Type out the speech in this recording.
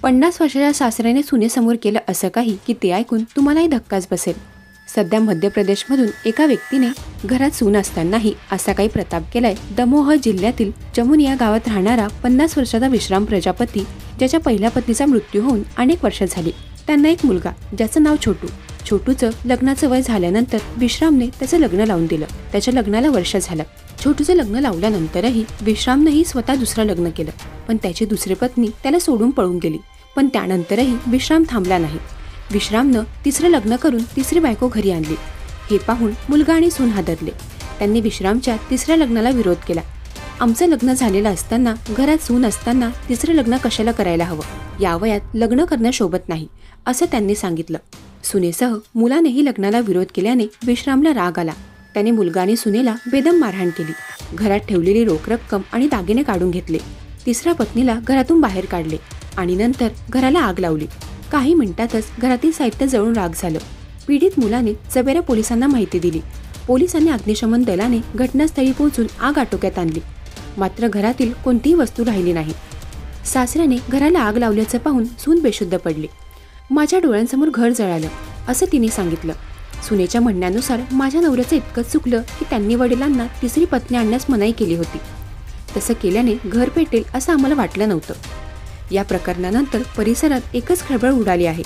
50 वर्षाच्या सासऱ्याने सुनेसमोर केलं असं काही की ते ऐकून तुम्हालाही धक्काच बसेल। सध्या मध्य प्रदेशमधून एका व्यक्तीने घरात सून असतानाही असा काही प्रताप केलाय। दमोह जिल्ह्यातील जमुन या गावात राहणारा 50 वर्षाचा विश्राम प्रजापती, ज्याच्या पहिल्या पत्नीचा मृत्यू होऊन अनेक वर्ष झाली। त्यांना एक मुलगा ज्याचं नाव छोटू। छोटूचं लग्नाचं वय झाल्यानंतर विश्रामने त्याचं लग्न लावून दिलं। त्याच्या लग्नाला वर्ष झालं। छोटूचं लग्न लावल्यानंतरही विश्रामनेही स्वतः दुसरं लग्न केलं, पण त्याची दुसरी पत्नी त्याला सोडून पळून गेली। पण त्यानंतरही विश्राम थांबला नाही। विश्रामनं तिसरं लग्न करून तिसरी बायको घरी आणली। हे पाहून मुलगा आणि सून हादरले। त्यांनी विश्रामच्या तिसऱ्या लग्नाला विरोध केला। आमचं लग्न झालेलं असताना, घरात सून असताना तिसरं लग्न कशाला करायला हवं? या वयात लग्न करणं शोभत नाही, असं त्यांनी सांगितलं। सुनेसह मुलानेही लग्नाला विरोध केल्याने विश्रामला राग आला। त्याने मुलगा आणि सुनेला बेदम मारहाण केली। घरात ठेवलेली रोख रक्कम आणि दागिने काढून घेतले। तिसऱ्या पत्नीला घरातून बाहेर काढले आणि नंतर घराला आग लावली। काही मिनिटातच घरातील साहित्य जळून राख झालं। पीडित मुलाने जबेरा पोलिसांना माहिती दिली। पोलिसांनी अग्निशमन दलाने घटनास्थळी पोहोचून आग आटोक्यात आणली, मात्र घरातील कोणतीही वस्तू राहिली नाही। सासऱ्याने घराला आग लावल्याचं पाहून सून बेशुद्ध पडली। माझ्या डोळ्यांसमोर घर जळालं, असं तिने सांगितलं। सुनेच्या म्हणण्यानुसार माझ्या नवऱ्याचं इतकंच चुकलं की त्यांनी वडिलांना तिसरी पत्नी आणण्यास मनाई केली होती। तसं केल्याने घर पेटेल असं आम्हाला वाटलं नव्हतं। या प्रकरणानंतर परिसरात एकच खळबळ उडाली आहे।